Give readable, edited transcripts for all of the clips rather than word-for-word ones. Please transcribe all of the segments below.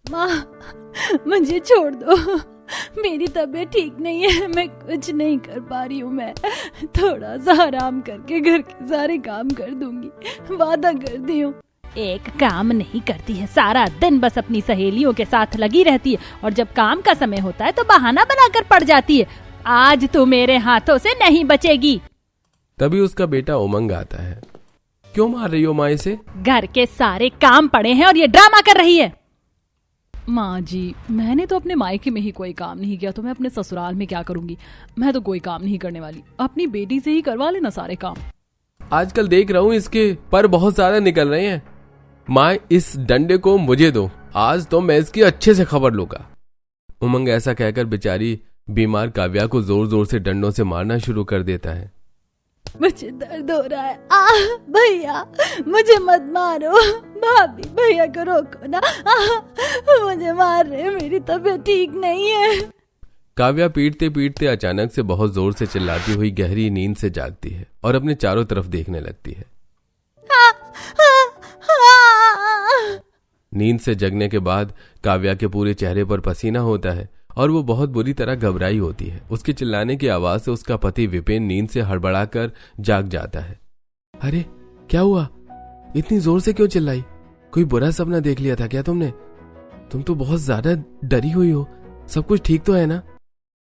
माँ, मुझे छोड़ दो, मेरी तबीयत ठीक नहीं है, मैं कुछ नहीं कर पा रही हूँ। मैं थोड़ा सा आराम करके घर के सारे काम कर दूंगी, वादा करती हूँ। एक काम नहीं करती है, सारा दिन बस अपनी सहेलियों के साथ लगी रहती है और जब काम का समय होता है तो बहाना बनाकर पड़ जाती है। आज तो मेरे हाथों से नहीं बचेगी। तभी उसका बेटा उमंग आता है। क्यों मार रही हो माँ इसे? घर के सारे काम पड़े हैं और ये ड्रामा कर रही है। माँ जी, मैंने तो अपने मायके में ही कोई काम नहीं किया, तो मैं अपने ससुराल में क्या करूंगी। मैं तो कोई काम नहीं करने वाली, अपनी बेटी से ही करवा लेना सारे काम। आजकल देख रहा हूँ इसके पर बहुत ज्यादा निकल रहे हैं। माँ, इस डंडे को मुझे दो, आज तो मैं इसकी अच्छे से खबर लूंगा। उमंग ऐसा कहकर बेचारी बीमार काव्या को जोर जोर से डंडों से मारना शुरू कर देता है। मुझे दर्द हो रहा है। भैया, मुझे मत मारो। भाभी, भैया को रोको ना। मुझे मार रहे, मेरी तबीयत ठीक नहीं है। काव्या पीटते पीटते अचानक से बहुत जोर से चिल्लाती हुई गहरी नींद से जागती है और अपने चारों तरफ देखने लगती है। नींद से जगने के बाद काव्या के पूरे चेहरे पर पसीना होता है और वो बहुत बुरी तरह घबराई होती है। उसके चिल्लाने की आवाज से उसका पति विपिन नींद से हड़बड़ाकर जाग जाता है। अरे क्या हुआ? इतनी जोर से क्यों चिल्लाई? कोई बुरा सपना देख लिया था क्या तुमने? तुम तो बहुत ज्यादा डरी हुई हो। सब कुछ ठीक तो है ना?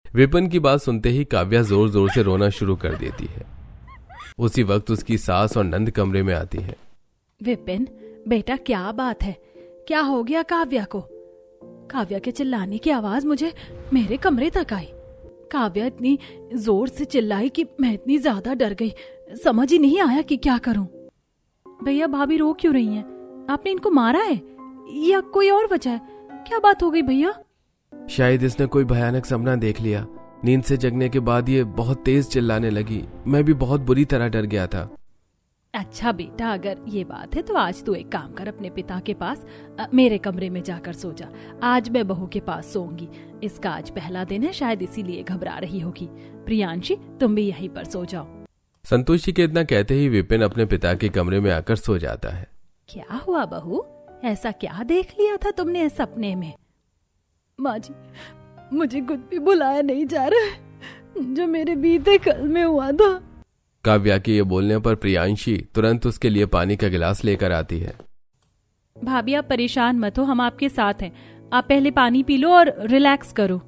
विपिन की बात सुनते ही काव्या जोर जोर से रोना शुरू कर देती है। उसी वक्त उसकी सास और नंद कमरे में आती है। विपिन बेटा, क्या बात है? क्या हो गया काव्या को? काव्या के चिल्लाने की आवाज मुझे मेरे कमरे तक आई। काव्या इतनी जोर से चिल्लाई कि मैं इतनी ज्यादा डर गई, समझ ही नहीं आया कि क्या करूं। भैया, भाभी रो क्यों रही हैं? आपने इनको मारा है या कोई और वजह है? क्या बात हो गई भैया? शायद इसने कोई भयानक सपना देख लिया। नींद से जगने के बाद ये बहुत तेज चिल्लाने लगी। मैं भी बहुत बुरी तरह डर गया था। अच्छा बेटा, अगर ये बात है तो आज तू एक काम कर, अपने पिता के पास मेरे कमरे में जाकर सो जा। आज मैं बहू के पास सोऊंगी। इसका आज पहला दिन है, शायद इसीलिए घबरा रही होगी। प्रियांशी, तुम भी यहीं पर सो जाओ। संतोषी के इतना कहते ही विपिन अपने पिता के कमरे में आकर सो जाता है। क्या हुआ बहू? ऐसा क्या देख लिया था तुमने सपने में? माँ जी, मुझे कुछ भी बुलाया नहीं जा रहा है, जो मेरे बीते कल में हुआ था। काव्या के ये बोलने पर प्रियांशी तुरंत उसके लिए पानी का गिलास लेकर आती है। भाभी, आप परेशान मत हो, हम आपके साथ हैं। आप पहले पानी पी लो और रिलैक्स करो।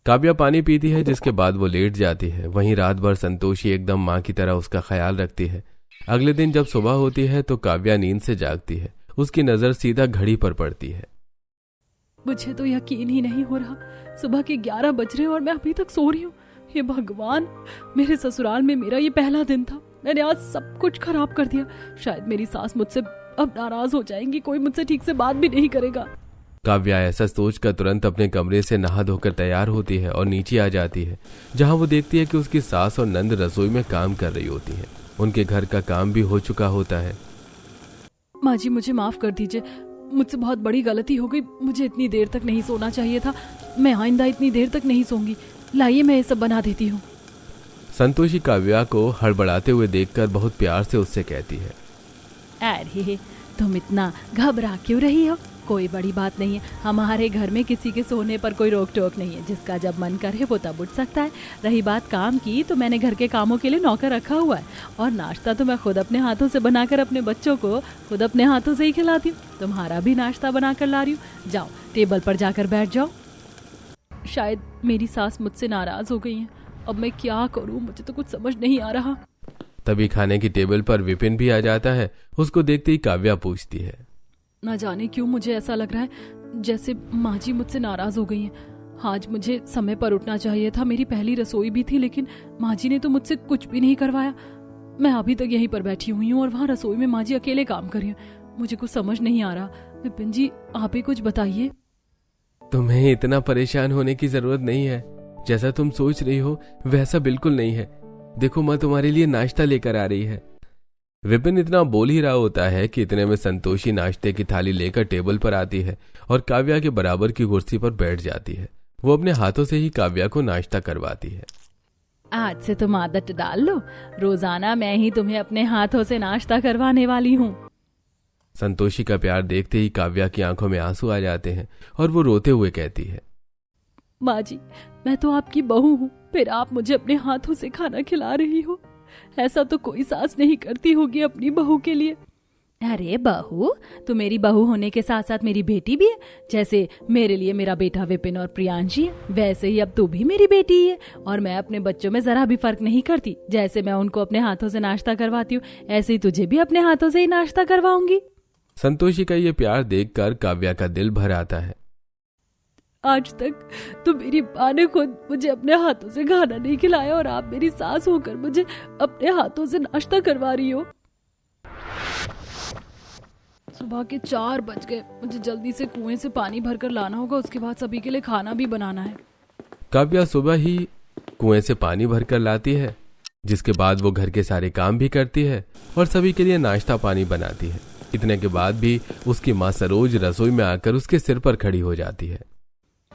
काव्या पानी पीती है, जिसके बाद वो लेट जाती है। वहीं रात भर संतोषी एकदम माँ की तरह उसका ख्याल रखती है। अगले दिन जब सुबह होती है तो काव्या नींद से जागती है। उसकी नजर सीधा घड़ी पर पड़ती है। मुझे तो यकीन ही नहीं हो रहा, सुबह के 11 बज रहे और मैं अभी तक सो रही हूँ। हे भगवान, मेरे ससुराल में मेरा ये पहला दिन था, मैंने आज सब कुछ खराब कर दिया। शायद मेरी सास मुझसे अब नाराज हो जाएंगी, कोई मुझसे ठीक से बात भी नहीं करेगा। काव्या ऐसा सोचकर तुरंत अपने कमरे से नहा धोकर तैयार होती है और नीचे आ जाती है, जहां वो देखती है कि उसकी सास और नंद रसोई में काम कर रही होती है। उनके घर का काम भी हो चुका होता है। माँ जी, मुझे माफ कर दीजिए, मुझसे बहुत बड़ी गलती हो गई। मुझे इतनी देर तक नहीं सोना चाहिए था। मैं आइंदा इतनी देर तक नहीं सोऊंगी। लाइए, मैं ये सब बना देती हूँ। संतोषी काव्या को हड़बड़ाते हुए देखकर बहुत प्यार से उससे कहती है। अरे, तुम इतना घबरा क्यों रही हो? कोई बड़ी बात नहीं है। हमारे घर में किसी के सोने पर कोई रोक टोक नहीं है। जिसका जब मन करे वो तब उठ सकता है। रही बात काम की, तो मैंने घर के कामों के लिए नौकर रखा हुआ है और नाश्ता तो मैं खुद अपने हाथों से बनाकर अपने बच्चों को खुद अपने हाथों से ही खिलाती हूँ। तुम्हारा भी नाश्ता बनाकर ला रही हूँ। जाओ, टेबल पर जाकर बैठ जाओ। शायद मेरी सास मुझसे नाराज हो गई है। अब मैं क्या करूँ, मुझे तो कुछ समझ नहीं आ रहा। तभी खाने की टेबल पर विपिन भी आ जाता है। उसको देखते ही काव्या पूछती है, ना जाने क्यों मुझे ऐसा लग रहा है जैसे माँ जी मुझसे नाराज हो गई हैं। आज मुझे समय पर उठना चाहिए था। मेरी पहली रसोई भी थी, लेकिन माँ जी ने तो मुझसे कुछ भी नहीं करवाया। मैं अभी तक यहीं पर बैठी हुई हूँ और वहाँ रसोई में माँ जी अकेले काम कर रही हैं। मुझे कुछ समझ नहीं आ रहा। विपिन जी, आप ही कुछ बताइए। तुम्हें इतना परेशान होने की जरूरत नहीं है। जैसा तुम सोच रही हो वैसा बिल्कुल नहीं है। देखो, माँ तुम्हारे लिए नाश्ता लेकर आ रही है। विपिन इतना बोल ही रहा होता है कि इतने में संतोषी नाश्ते की थाली लेकर टेबल पर आती है और काव्या के बराबर की कुर्सी पर बैठ जाती है। वो अपने हाथों से ही काव्या को नाश्ता करवाती है। आज से तुम आदत डाल लो, रोजाना मैं ही तुम्हें अपने हाथों से नाश्ता करवाने वाली हूँ। संतोषी का प्यार देखते ही काव्या की आंखों में आंसू आ जाते हैं और वो रोते हुए कहती है, माँ जी, मैं तो आपकी बहू हूँ, फिर आप मुझे अपने हाथों से खाना खिला रही हो। ऐसा तो कोई सास नहीं करती होगी अपनी बहू के लिए। अरे बहू, तू मेरी बहू होने के साथ साथ मेरी बेटी भी है। जैसे मेरे लिए मेरा बेटा विपिन और प्रियांशी है, वैसे ही अब तू भी मेरी बेटी ही है। और मैं अपने बच्चों में जरा भी फर्क नहीं करती। जैसे मैं उनको अपने हाथों से नाश्ता करवाती हूँ, ऐसे ही तुझे भी अपने हाथों से ही नाश्ता करवाऊंगी। संतोषी का ये प्यार देखकर काव्या का दिल भर आता है। आज तक तो मेरी माँ ने खुद मुझे अपने हाथों से खाना नहीं खिलाया और आप मेरी सास होकर मुझे अपने हाथों से नाश्ता करवा रही हो। सुबह के 4 बज गए। मुझे जल्दी से कुएं से पानी भरकर लाना होगा, उसके बाद सभी के लिए खाना भी बनाना है। काव्या सुबह ही कुएं से पानी भरकर लाती है, जिसके बाद वो घर के सारे काम भी करती है और सभी के लिए नाश्ता पानी बनाती है। इतने के बाद भी उसकी माँ सरोज रसोई में आकर उसके सिर पर खड़ी हो जाती है।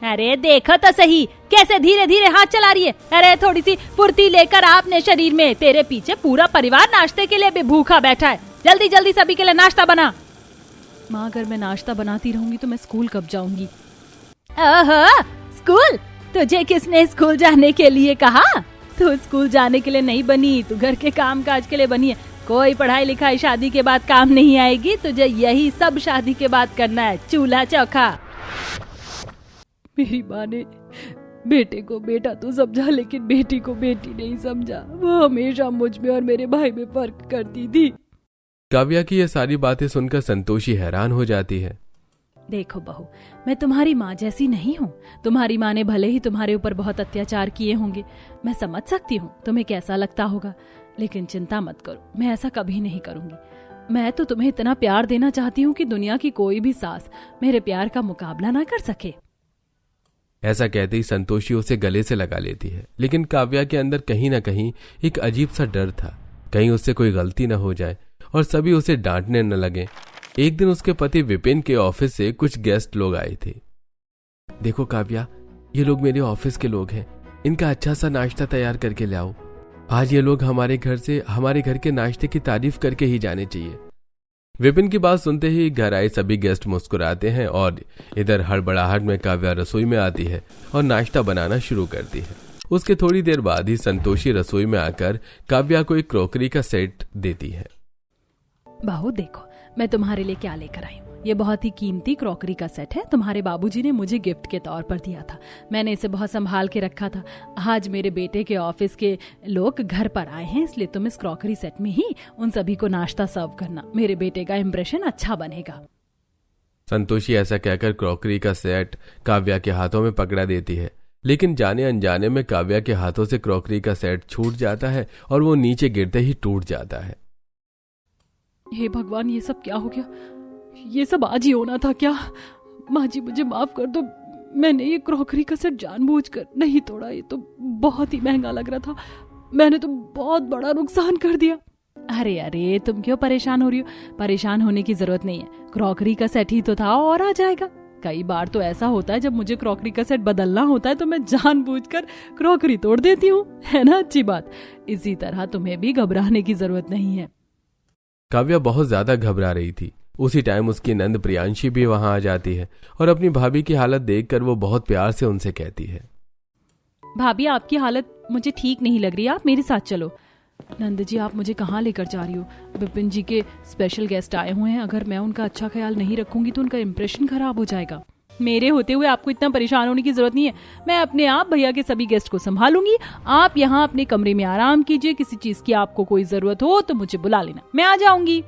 अरे देखो तो सही, कैसे धीरे धीरे हाथ चला रही है। अरे थोड़ी सी फुर्ती लेकर आ अपने शरीर में। तेरे पीछे पूरा परिवार नाश्ते के लिए भी भूखा बैठा है। जल्दी जल्दी सभी के लिए नाश्ता बना। माँ, अगर मैं नाश्ता बनाती रहूंगी तो मैं स्कूल कब जाऊंगी? ओहो, स्कूल? तुझे किसने स्कूल जाने के लिए कहा? तू स्कूल जाने के लिए नहीं बनी, तू घर के काम काज के लिए बनी है। कोई पढ़ाई लिखाई शादी के बाद काम नहीं आएगी। तुझे यही सब शादी के बाद करना है, चूल्हा चौका। मेरी माँ ने बेटे को बेटा तो समझा, लेकिन बेटी को बेटी नहीं समझा। वो हमेशा मुझ में और मेरे भाई में फर्क करती थी। काव्या की ये सारी बातें सुनकर संतोषी हैरान हो जाती है। देखो बहू, मैं तुम्हारी माँ जैसी नहीं हूँ। तुम्हारी माँ ने भले ही तुम्हारे ऊपर बहुत अत्याचार किए होंगे, मैं समझ सकती हूँ तुम्हें कैसा लगता होगा, लेकिन चिंता मत करो, मैं ऐसा कभी नहीं करूंगी। मैं तो तुम्हें इतना प्यार देना चाहती हूँ कि दुनिया की कोई भी सास मेरे प्यार का मुकाबला ना कर सके। ऐसा कहते ही संतोषी उसे गले से लगा लेती है, लेकिन काव्या के अंदर कहीं ना कहीं एक अजीब सा डर था, कहीं उससे कोई गलती न हो जाए और सभी उसे डांटने न लगे। एक दिन उसके पति विपिन के ऑफिस से कुछ गेस्ट लोग आए थे। देखो काव्या, ये लोग मेरे ऑफिस के लोग हैं, इनका अच्छा सा नाश्ता तैयार करके ले आओ। आज ये लोग हमारे घर के नाश्ते की तारीफ करके ही जाने चाहिए। विपिन की बात सुनते ही घर आए सभी गेस्ट मुस्कुराते हैं और इधर हड़बड़ाहट में काव्या रसोई में आती है और नाश्ता बनाना शुरू करती है। उसके थोड़ी देर बाद ही संतोषी रसोई में आकर काव्या को एक क्रॉकरी का सेट देती है। बहू देखो, मैं तुम्हारे लिए क्या लेकर आई हूँ। ये बहुत ही कीमती क्रॉकरी का सेट है। तुम्हारे बाबूजी ने मुझे गिफ्ट के तौर पर दिया था। मैंने इसे बहुत संभाल के रखा था। आज मेरे बेटे के ऑफिस के लोग घर पर आए हैं, इसलिए तुम इस क्रॉकरी सेट में ही उन सभी को नाश्ता सर्व करना। मेरे बेटे का इंप्रेशन अच्छा बनेगा। संतोषी ऐसा कहकर क्रॉकरी का सेट काव्या के हाथों में पकड़ा देती है, लेकिन जाने अनजाने में काव्या के हाथों से क्रॉकरी का सेट छूट जाता है और वो नीचे गिरते ही टूट जाता है। हे भगवान, ये सब क्या हो गया? ये सब आज ही होना था क्या? माँ जी मुझे माफ कर दो, मैंने ये क्रॉकरी का सेट जानबूझकर नहीं तोड़ा। ये तो बहुत ही महंगा लग रहा था, मैंने तो बहुत बड़ा नुकसान कर दिया। अरे अरे, तुम क्यों परेशान हो रही हो? परेशान होने की जरूरत नहीं है, क्रॉकरी का सेट ही तो था और आ जाएगा। कई बार तो ऐसा होता है जब मुझे क्रॉकरी का सेट बदलना होता है तो मैं जानबूझकर क्रॉकरी तोड़ देती हूँ, है ना अच्छी बात। इसी तरह तुम्हें भी घबराने की जरूरत नहीं है। काव्या बहुत ज्यादा घबरा रही थी। उसी टाइम उसकी नंद प्रियांशी भी वहां आ जाती है और अपनी भाभी की हालत देखकर वो बहुत प्यार से उनसे कहती है, भाभी आपकी हालत मुझे ठीक नहीं लग रही, आप मेरे साथ चलो। नंद जी, आप मुझे कहाँ लेकर जा रही हो? विपिन जी के स्पेशल गेस्ट आए हुए हैं, अगर मैं उनका अच्छा ख्याल नहीं रखूंगी तो उनका इंप्रेशन खराब हो जाएगा। मेरे होते हुए आपको इतना परेशान होने की जरूरत नहीं है, मैं अपने आप भैया के सभी गेस्ट को संभालूंगी। आप यहाँ अपने कमरे में आराम कीजिए, किसी चीज की आपको कोई जरूरत हो तो मुझे बुला लेना, मैं आ जाऊंगी।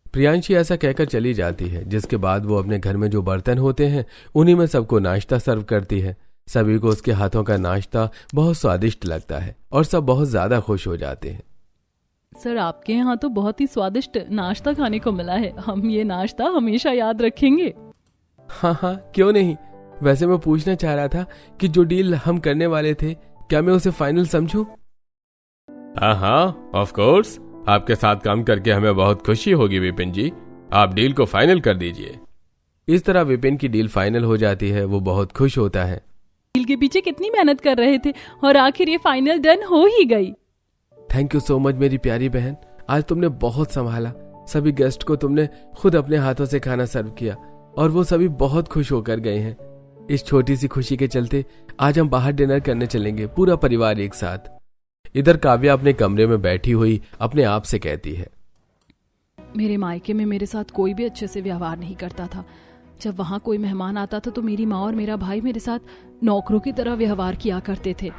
प्रियांशी ऐसा कहकर चली जाती है, जिसके बाद वो अपने घर में जो बर्तन होते हैं उन्हीं में सबको नाश्ता सर्व करती है। सभी को उसके हाथों का नाश्ता बहुत स्वादिष्ट लगता है और सब बहुत ज्यादा खुश हो जाते हैं। सर, आपके यहाँ तो बहुत ही स्वादिष्ट नाश्ता खाने को मिला है, हम ये नाश्ता हमेशा याद रखेंगे। हाँ, क्यों नहीं। वैसे मैं पूछना चाह रहा था कि जो डील हम करने वाले थे, क्या मैं उसे फाइनल समझूं? हाँ, ऑफ कोर्स। आपके साथ काम करके हमें बहुत खुशी होगी विपिन जी, आप डील को फाइनल कर दीजिए। इस तरह विपिन की डील फाइनल हो जाती है। वो बहुत खुश होता है। डील के पीछे कितनी मेहनत कर रहे थे और आखिर ये फाइनल डन हो ही गई। थैंक यू सो मच मेरी प्यारी बहन, आज तुमने बहुत संभाला। सभी गेस्ट को तुमने खुद अपने हाथों से खाना सर्व किया और वो सभी बहुत खुश होकर गए हैं। इस छोटी सी खुशी के चलते आज हम बाहर डिनर करने चलेंगे, पूरा परिवार एक साथ। इधर काव्या अपने कमरे में बैठी हुई अपने आप से कहती है, मेरे मायके में मेरे साथ कोई भी अच्छे से व्यवहार नहीं करता था। जब वहाँ कोई मेहमान आता था तो मेरी माँ और मेरा भाई मेरे साथ नौकरों की तरह व्यवहार किया करते थे।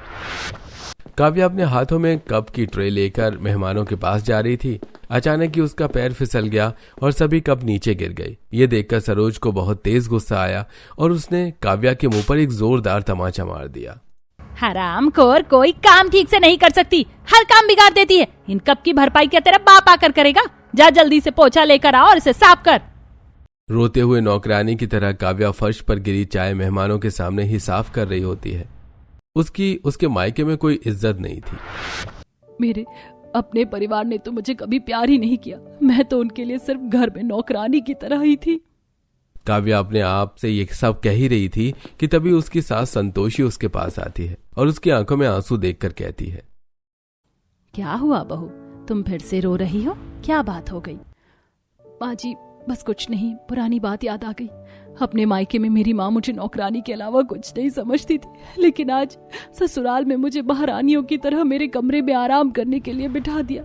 काव्या अपने हाथों में कप की ट्रे लेकर मेहमानों के पास जा रही थी। अचानक ही उसका पैर फिसल गया और सभी कप नीचे गिर गए। ये देखकर सरोज को बहुत तेज गुस्सा आया और उसने काव्या के मुंह पर एक जोरदार तमाचा मार दिया। हरामखोर, कोई काम ठीक से नहीं कर सकती, हर काम बिगाड़ देती है। इन कप की भरपाई क्या तेरा बाप आकर करेगा? जा जल्दी से पोछा लेकर आ और इसे साफ कर। रोते हुए नौकरानी की तरह काव्या फर्श पर गिरी चाय मेहमानों के सामने ही साफ कर रही होती है। उसके मायके में कोई इज्जत नहीं थी। मेरे अपने परिवार ने तो मुझे कभी प्यार ही नहीं किया। मैं तो उनके लिए सिर्फ घर में नौकरानी की तरह ही थी। काव्या अपने आप से ये सब कह ही रही थी कि तभी उसकी सास संतोषी उसके पास आती है और उसकी आंखों में आंसू देखकर कहती है, क्या हुआ बहू, तुम फिर से रो रही हो? क्या बात हो गई? माँ जी, बस कुछ नहीं, पुरानी बात याद आ गई। अपने मायके में मेरी माँ मुझे नौकरानी के अलावा कुछ नहीं समझती थी, लेकिन आज ससुराल में मुझे महारानियों की तरह मेरे कमरे में आराम करने के लिए बिठा दिया।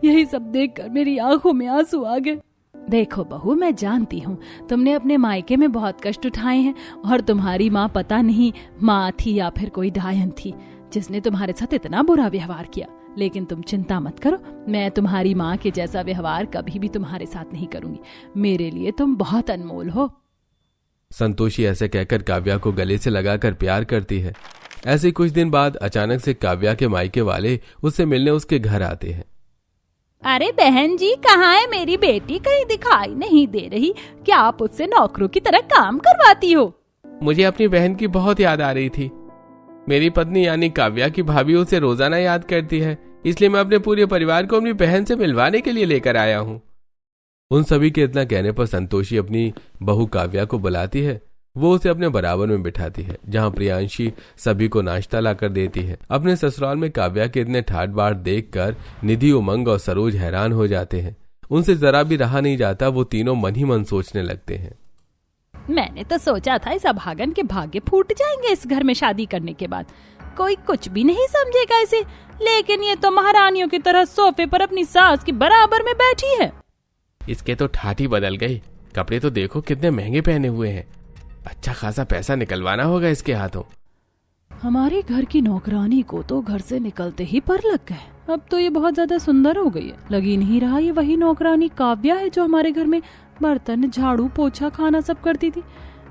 यही सब देखकर मेरी आंखों में आंसू आ गए। देखो बहू, मैं जानती हूँ तुमने अपने मायके में बहुत कष्ट उठाए हैं और तुम्हारी माँ पता नहीं माँ थी या फिर कोई डायन थी जिसने तुम्हारे साथ इतना बुरा व्यवहार किया। लेकिन तुम चिंता मत करो, मैं तुम्हारी माँ के जैसा व्यवहार कभी भी तुम्हारे साथ नहीं करूंगी। मेरे लिए तुम बहुत अनमोल हो। संतोषी ऐसे कहकर काव्या को गले से लगाकर प्यार करती है। ऐसे कुछ दिन बाद अचानक से काव्या के मायके वाले उससे मिलने उसके घर आते हैं। अरे बहन जी, कहाँ है मेरी बेटी? कहीं दिखाई नहीं दे रही। क्या आप उससे नौकरों की तरह काम करवाती हो? मुझे अपनी बहन की बहुत याद आ रही थी। मेरी पत्नी यानी काव्या की भाभी उसे रोजाना याद करती है, इसलिए मैं अपने पूरे परिवार को अपनी बहन से मिलवाने के लिए लेकर आया हूँ। उन सभी के इतना कहने पर संतोषी अपनी बहू काव्या को बुलाती है। वो उसे अपने बराबर में बिठाती है, जहाँ प्रियांशी सभी को नाश्ता लाकर देती है। अपने ससुराल में काव्या के इतने ठाट बाट देखकर निधि, उमंग और सरोज हैरान हो जाते हैं। उनसे जरा भी रहा नहीं जाता। वो तीनों मन ही मन सोचने लगते हैं, मैंने तो सोचा था इस अभागन के भाग्य फूट जाएंगे इस घर में शादी करने के बाद। कोई कुछ भी नहीं समझेगा इसे, लेकिन ये तो महारानियों की तरह सोफे पर अपनी सास के बराबर में बैठी है। इसके तो ठाठ ही बदल गई। कपड़े तो देखो कितने महंगे पहने हुए हैं। अच्छा खासा पैसा निकलवाना होगा इसके हाथों। हमारे घर की नौकरानी को तो घर से निकलते ही पर लग गए। अब तो ये बहुत ज्यादा सुंदर हो गई है। लगी नहीं रहा ये वही नौकरानी काव्या है जो हमारे घर में बर्तन, झाड़ू, पोछा, खाना सब करती थी।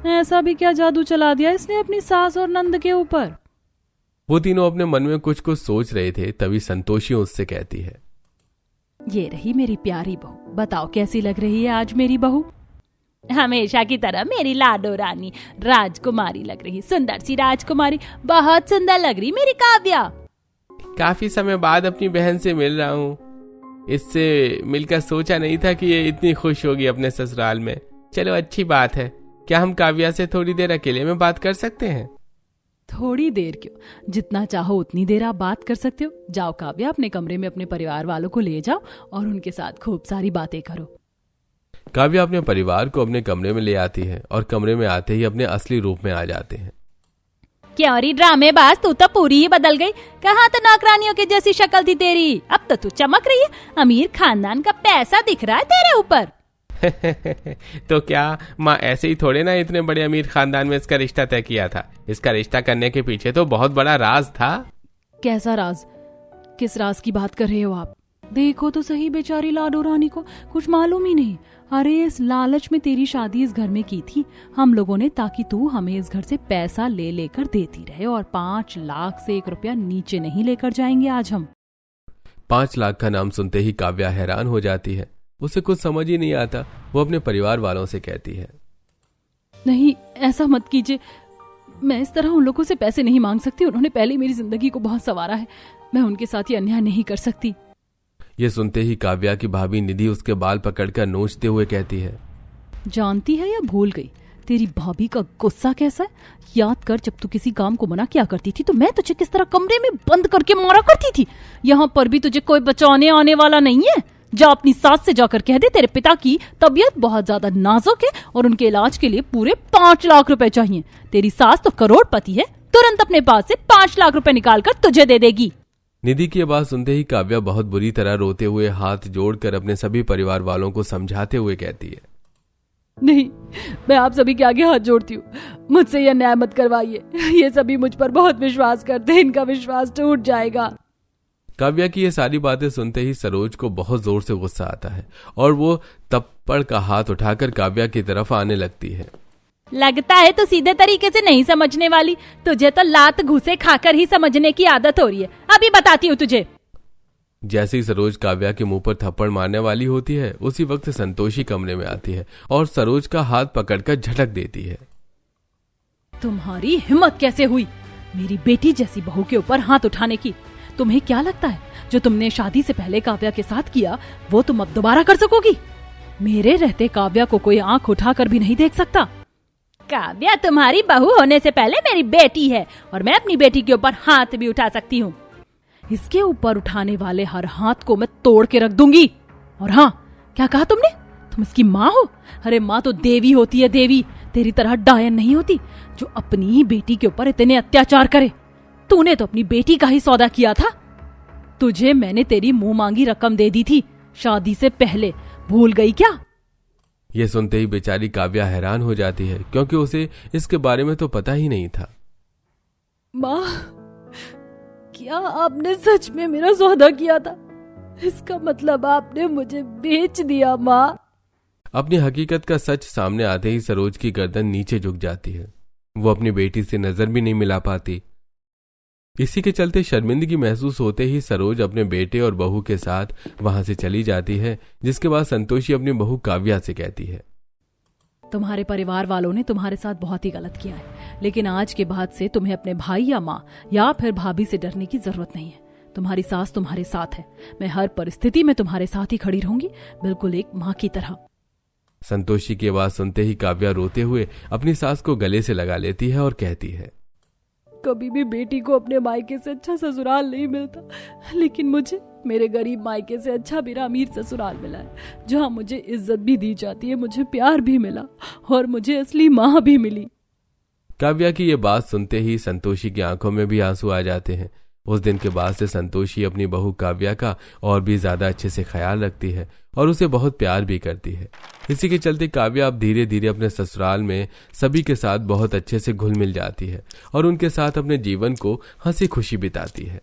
ऐसा भी क्या जादू चला दिया इसने अपनी सास और नंद के ऊपर? वो तीनों अपने मन में कुछ कुछ सोच रहे थे, तभी संतोषी उससे कहती है, ये रही मेरी प्यारी बहू। बताओ कैसी लग रही है आज मेरी बहू? हमेशा की तरह मेरी लाडो रानी राजकुमारी लग रही, सुंदर सी राजकुमारी। बहुत सुंदर लग रही मेरी काव्या। काफी समय बाद अपनी बहन से मिल रहा हूँ। इससे मिलकर सोचा नहीं था कि ये इतनी खुश होगी अपने ससुराल में। चलो अच्छी बात है। क्या हम काव्या से थोड़ी देर अकेले में बात कर सकते हैं? थोड़ी देर क्यों, जितना चाहो उतनी देर आप बात कर सकते हो। जाओ काव्या, अपने कमरे में अपने परिवार वालों को ले जाओ और उनके साथ खूब सारी बातें करो। काव्या अपने परिवार को अपने कमरे में ले आती है और कमरे में आते ही अपने असली रूप में आ जाते हैं। क्या री ड्रामेबाज, तू तो पूरी ही बदल गई। कहाँ तो नौकरानियों की जैसी शक्ल थी तेरी, अब तो तू चमक रही है। अमीर खानदान का पैसा दिख रहा है तेरे ऊपर। तो क्या माँ ऐसे ही थोड़े ना इतने बड़े अमीर खानदान में इसका रिश्ता तय किया था? इसका रिश्ता करने के पीछे तो बहुत बड़ा राज था। कैसा राज? किस राज की बात कर रहे हो आप? देखो तो सही बेचारी लाडो रानी को कुछ मालूम ही नहीं। अरे इस लालच में तेरी शादी इस घर में की थी हम लोगों ने, ताकि तू हमें इस घर से पैसा ले लेकर देती रहे, और 5 लाख से 1 रुपया नीचे नहीं लेकर जाएंगे आज हम। 5 लाख का नाम सुनते ही काव्या हैरान हो जाती है। उसे कुछ समझ ही नहीं आता। वो अपने परिवार वालों से कहती है, नहीं ऐसा मत कीजिए, मैं इस तरह उन लोगों से पैसे नहीं मांग सकती। उन्होंने पहले मेरी जिंदगी को बहुत संवारा है, मैं उनके साथ ये अन्याय नहीं कर सकती। ये सुनते ही काव्या की भाभी निधि उसके बाल पकड़कर नोचते हुए कहती है, जानती है या भूल गई तेरी भाभी का गुस्सा कैसा है? याद कर, जब तू किसी काम को मना किया करती थी तो मैं तुझे किस तरह कमरे में बंद करके मारा करती थी। यहाँ पर भी तुझे कोई बचाने आने वाला नहीं है। जा अपनी सास से जाकर कह दे तेरे पिता की तबीयत बहुत ज्यादा नाजुक है और उनके इलाज के लिए पूरे 5 लाख रुपए चाहिए। तेरी सास तो करोड़पति है, तुरंत अपने पास से 5 लाख रुपए निकाल कर तुझे दे देगी। निधि की बात सुनते ही काव्या बहुत बुरी तरह रोते हुए हाथ जोड़कर अपने सभी परिवार वालों को समझाते हुए कहती है, नहीं, मैं आप सभी के आगे हाथ जोड़ती हूँ, मुझसे यह न्याय मत करवाइए। ये सभी मुझ पर बहुत विश्वास करते हैं, इनका विश्वास टूट जाएगा। काव्या की ये सारी बातें सुनते ही सरोज को बहुत जोर से गुस्सा आता है और वो तप्पड़ का हाथ उठाकर काव्या की तरफ आने लगती है। लगता है तो सीधे तरीके से नहीं समझने वाली, तुझे तो लात घुसे खाकर ही समझने की आदत हो रही है। अभी बताती हूँ तुझे। जैसे ही सरोज काव्या के मुंह पर थप्पड़ मारने वाली होती है, उसी वक्त संतोषी कमरे में आती है और सरोज का हाथ पकड़कर झटक देती है। तुम्हारी हिम्मत कैसे हुई मेरी बेटी जैसी बहू के ऊपर हाथ उठाने की? तुम्हें क्या लगता है जो तुमने शादी से पहले काव्या के साथ किया वो तुम अब दोबारा कर सकोगी? मेरे रहते काव्या को कोई आंख उठाकर भी नहीं देख सकता। काव्या तुम्हारी बहू होने से पहले मेरी बेटी है और मैं अपनी बेटी के ऊपर हाथ भी उठा सकती हूँ। इसके ऊपर उठाने वाले हर हाथ को मैं तोड़ के रख दूंगी। और हाँ, क्या कहा तुमने? तुम इसकी माँ हो? अरे माँ तो देवी होती है, देवी। तेरी तरह डायन नहीं होती जो अपनी ही बेटी के ऊपर इतने अत्याचार करे। तूने तो अपनी बेटी का ही सौदा किया था। तुझे मैंने तेरी मुंह मांगी रकम दे दी थी शादी से पहले, भूल गई क्या? ये सुनते ही बेचारी काव्या हैरान हो जाती है क्योंकि उसे इसके बारे में तो पता ही नहीं था। माँ, क्या आपने सच में मेरा सौदा किया था? इसका मतलब आपने मुझे बेच दिया माँ। अपनी हकीकत का सच सामने आते ही सरोज की गर्दन नीचे झुक जाती है। वो अपनी बेटी से नजर भी नहीं मिला पाती। इसी के चलते शर्मिंदगी महसूस होते ही सरोज अपने बेटे और बहू के साथ वहां से चली जाती है, जिसके बाद संतोषी अपनी बहू काव्या से कहती है, तुम्हारे परिवार वालों ने तुम्हारे साथ बहुत ही गलत किया है, लेकिन आज के बाद से तुम्हें अपने भाई या माँ या फिर भाभी से डरने की जरूरत नहीं है। तुम्हारी सास तुम्हारे साथ है, मैं हर परिस्थिति में तुम्हारे साथ ही खड़ी रहूंगी, बिल्कुल एक माँ की तरह। संतोषी की आवाज सुनते ही काव्या रोते हुए अपनी सास को गले से लगा लेती है और कहती है, कभी भी बेटी को अपने मायके से अच्छा ससुराल नहीं मिलता, लेकिन मुझे मेरे गरीब मायके से अच्छा मेरा अमीर ससुराल मिला है, जहाँ मुझे इज्जत भी दी जाती है, मुझे प्यार भी मिला और मुझे असली माँ भी मिली। काव्या की ये बात सुनते ही संतोषी की आंखों में भी आंसू आ जाते हैं। उस दिन के बाद से संतोषी अपनी बहू काव्या का और भी ज्यादा अच्छे से ख्याल रखती है और उसे बहुत प्यार भी करती है। इसी के चलते काव्या अब धीरे धीरे अपने ससुराल में सभी के साथ बहुत अच्छे से घुल मिल जाती है और उनके साथ अपने जीवन को हंसी खुशी बिताती है।